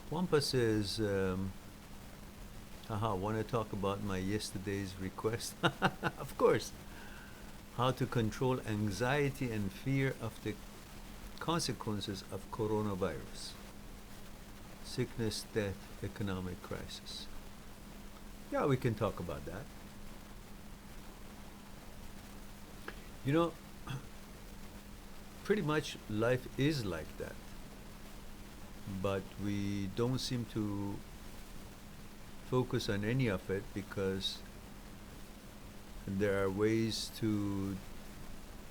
Wampa says, want to talk about my yesterday's request? Of course. How to control anxiety and fear of the consequences of coronavirus. Sickness, death, economic crisis. Yeah, we can talk about that. You know, pretty much life is like that. But we don't seem to focus on any of it because there are ways to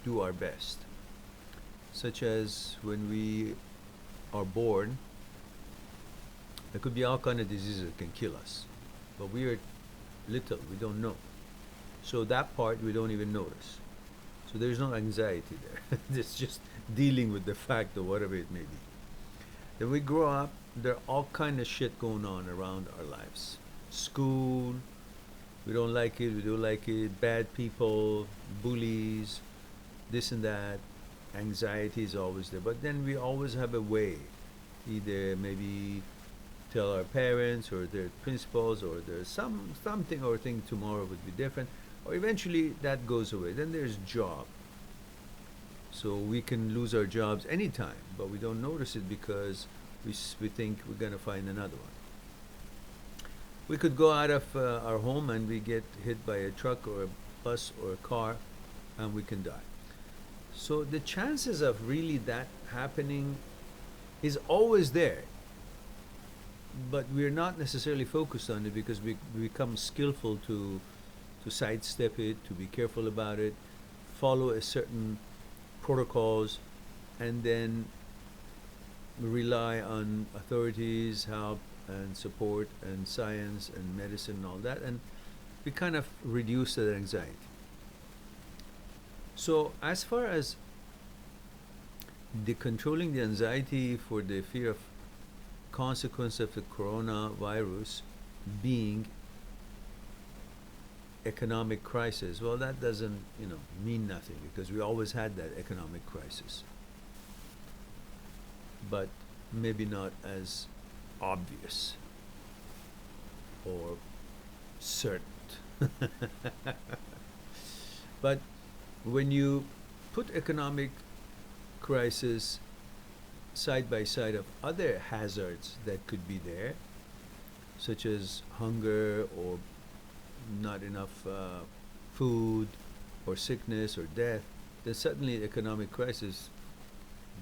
do our best, such as when we are born, there could be all kind of diseases that can kill us, but we are little, we don't know. So that part we don't even notice. So there's no anxiety there. It's just dealing with the fact of whatever it may be. Then we grow up, there are all kind of shit going on around our lives. School, we don't like it, we do like it, bad people, bullies, this and that. Anxiety is always there. But then we always have a way. Either maybe tell our parents or their principals or there's something or thing tomorrow would be different. Or eventually that goes away. Then there's job. So we can lose our jobs anytime, but we don't notice it because we think we're going to find another one. We could go out of our home and we get hit by a truck or a bus or a car and we can die. So the chances of really that happening is always there, but we're not necessarily focused on it because we become skillful to sidestep it, to be careful about it, follow a certain protocols, and then rely on authorities, help and support and science and medicine and all that, and we kind of reduce that anxiety. So as far as the controlling the anxiety for the fear of consequence of the coronavirus being economic crisis, well, that doesn't mean nothing because we always had that economic crisis, but maybe not as obvious or certain. But when you put economic crisis side by side of other hazards that could be there, such as hunger or not enough food or sickness or death, then suddenly economic crisis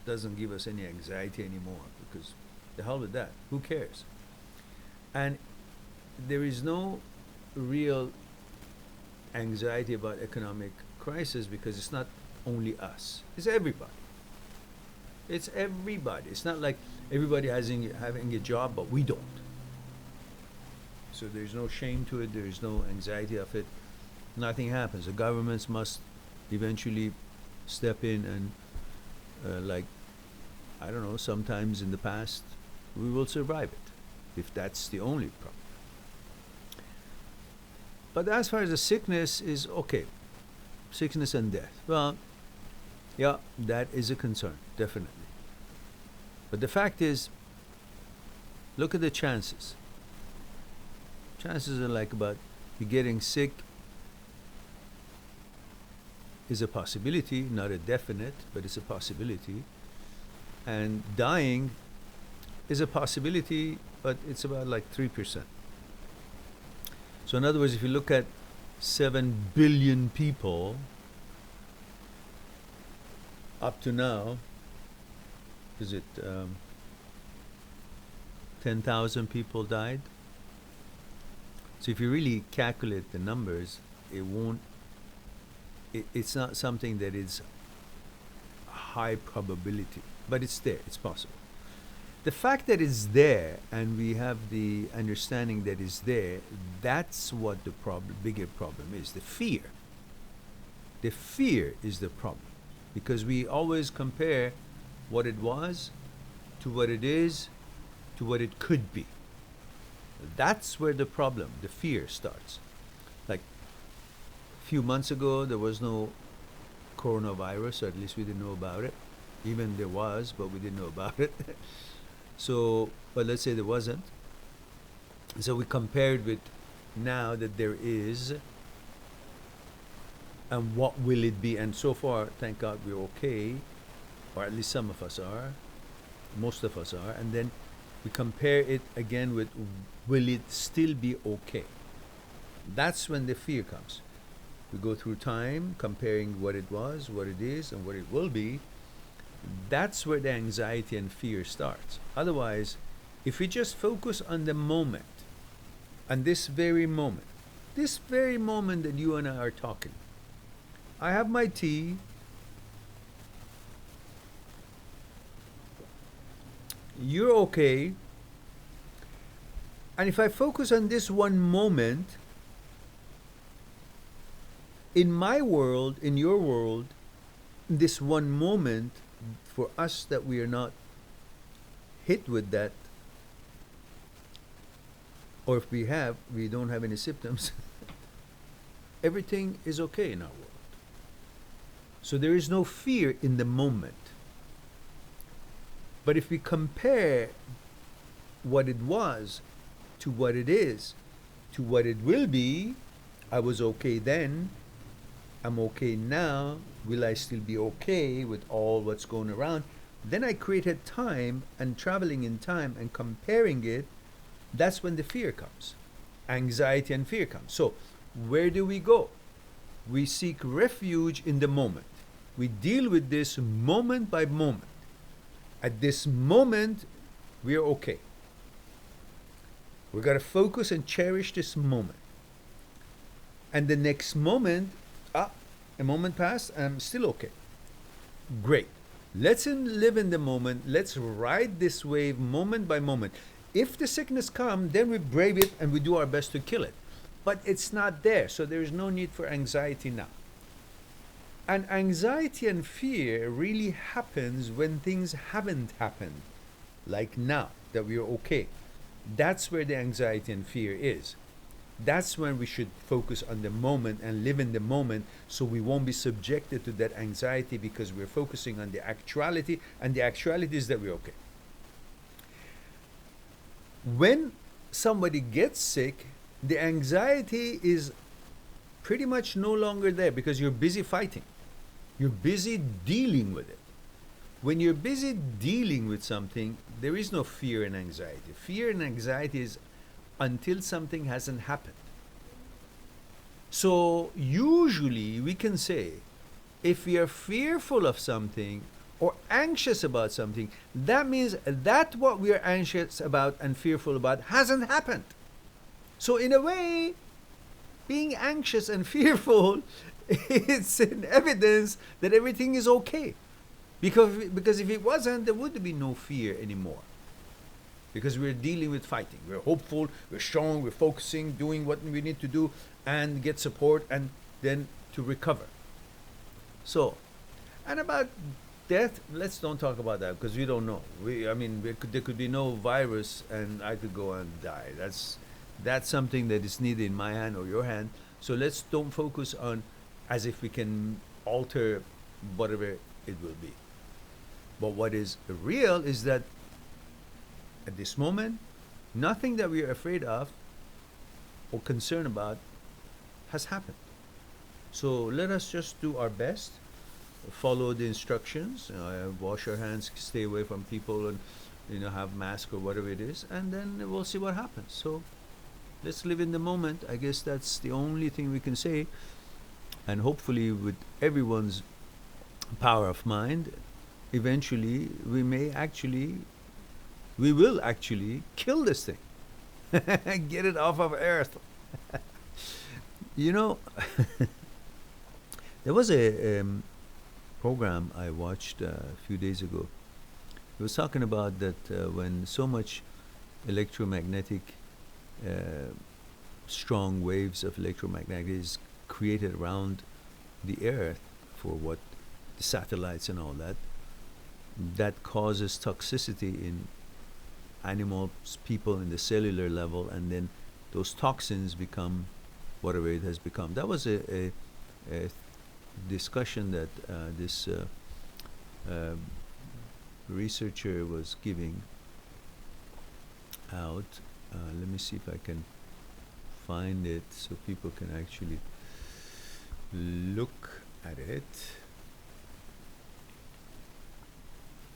doesn't give us any anxiety anymore because the hell with that, who cares? And there is no real anxiety about economic crisis because it's not only us, it's everybody. It's everybody. It's not like everybody having a job but we don't. So there's no shame to it, there's no anxiety of it. Nothing happens. The governments must eventually step in and I don't know, sometimes in the past we will survive it if that's the only problem. But as far as the sickness is okay, sickness and death, well, yeah, that is a concern, definitely. But the fact is, look at the chances. Chances are like about you getting sick is a possibility, not a definite, but it's a possibility. And dying is a possibility, but it's about like 3%. So in other words, if you look at 7 billion people up to now, is it 10,000 people died? So if you really calculate the numbers, it's not something that is high probability, but it's there, it's possible. The fact that it's there and we have the understanding that it's there, that's what the bigger problem is, the fear. The fear is the problem because we always compare what it was to what it is to what it could be. That's where the problem, the fear starts. Like a few months ago, there was no coronavirus, or at least we didn't know about it. Even there was, but we didn't know about it. So, but let's say there wasn't. So we compared with now that there is, and what will it be? And so far, thank God, we're okay, or at least some of us are, most of us are. And then we compare it again with, will it still be okay? That's when the fear comes. We go through time comparing what it was, what it is, and what it will be. That's where the anxiety and fear starts. Otherwise, if we just focus on the moment, on this very moment that you and I are talking, I have my tea, you're okay, and if I focus on this one moment, in my world, in your world, this one moment, for us that we are not hit with that, or if we don't have any symptoms, everything is okay in our world. So there is no fear in the moment. But if we compare what it was to what it is to what it will be, I was okay then, I'm okay now, will I still be okay with all what's going around? Then I created time, and traveling in time and comparing it, that's when the fear comes. Anxiety and fear comes. So where do we go? We seek refuge in the moment. We deal with this moment by moment. At this moment, we are okay. We've got to focus and cherish this moment. And the next moment, a moment passed, I'm still okay. Great. Let's live in the moment. Let's ride this wave moment by moment. If the sickness comes, then we brave it and we do our best to kill it. But it's not there, so there is no need for anxiety now. And anxiety and fear really happens when things haven't happened, like now that we are okay. That's where the anxiety and fear is. That's when we should focus on the moment and live in the moment, so we won't be subjected to that anxiety, because we're focusing on the actuality, and the actuality is that we're okay. When somebody gets sick, the anxiety is pretty much no longer there, because you're busy fighting. You're busy dealing with it. When you're busy dealing with something, there is no fear and anxiety. Fear and anxiety is until something hasn't happened. So usually we can say, if we are fearful of something or anxious about something, that means that what we are anxious about and fearful about hasn't happened. So in a way, being anxious and fearful, it's an evidence that everything is okay. Because if it wasn't, there would be no fear anymore. Because we're dealing with fighting. We're hopeful, we're strong, we're focusing, doing what we need to do, and get support, and then to recover. So, and about death, let's don't talk about that, because we don't know. There could be no virus, and I could go and die. That's something that is neither in my hand or your hand. So let's don't focus on as if we can alter whatever it will be. But what is real is that at this moment, nothing that we are afraid of or concerned about has happened. So let us just do our best, follow the instructions, wash our hands, stay away from people, and have mask or whatever it is, and then we'll see what happens. So let's live in the moment. I guess that's the only thing we can say. And hopefully, with everyone's power of mind, eventually we will actually kill this thing and get it off of Earth. There was a program I watched a few days ago. It was talking about that when so much electromagnetic, strong waves of electromagnetic is created around the Earth for what the satellites and all that causes toxicity in animals, people, in the cellular level, and then those toxins become whatever it has become. That was a discussion that this researcher was giving, out. Let me see if I can find it so people can actually look at it.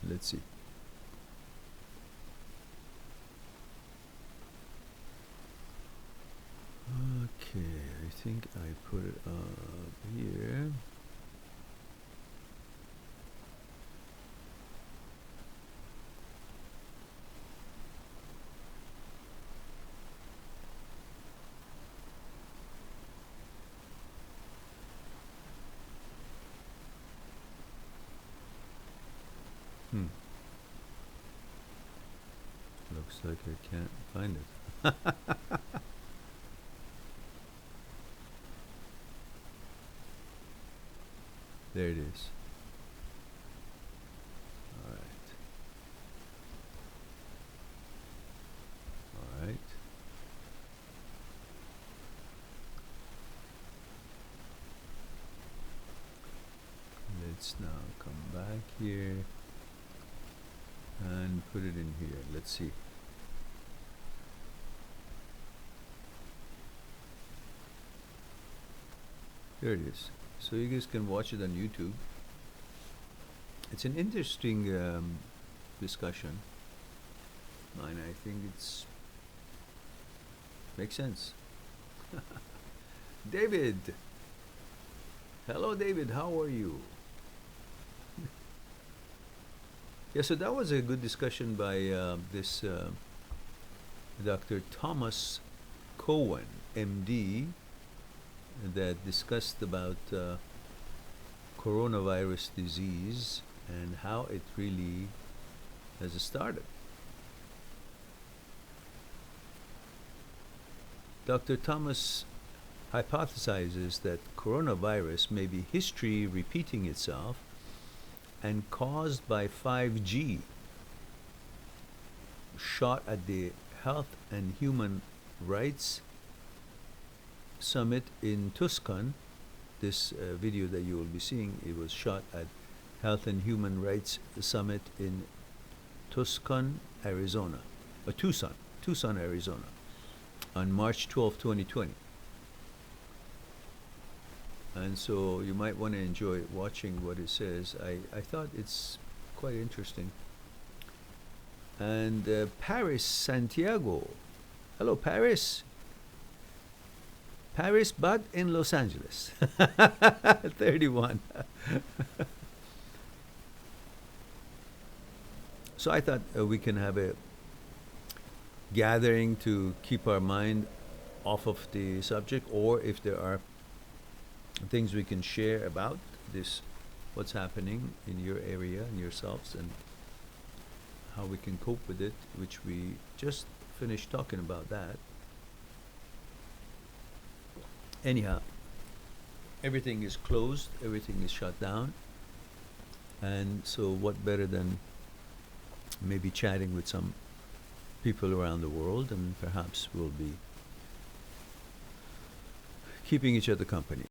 Let's see. Okay, I think I put it up here. Looks like I can't find it. There it is. All right. All right. Let's now come back here and put it in here. Let's see. There it is. So you guys can watch it on YouTube. It's an interesting discussion, and I think it's makes sense. David, hello, David. How are you? Yeah, so that was a good discussion by this Dr. Thomas Cowan, MD, that discussed about coronavirus disease and how it really has started. Dr. Thomas hypothesizes that coronavirus may be history repeating itself and caused by 5G shot at the Health and Human Rights Summit in Tuscan. This video that you will be seeing, it was shot at Health and Human Rights Summit in Tuscan, Arizona, Tucson, Arizona, on March 12, 2020. And so you might want to enjoy watching what it says. I thought it's quite interesting. And Paris, Santiago. Hello, Paris. Paris, but in Los Angeles. 31. So I thought we can have a gathering to keep our mind off of the subject, or if there are things we can share about this, what's happening in your area and yourselves, and how we can cope with it, which we just finished talking about that. Anyhow, everything is closed, everything is shut down, and so what better than maybe chatting with some people around the world, and perhaps we'll be keeping each other company.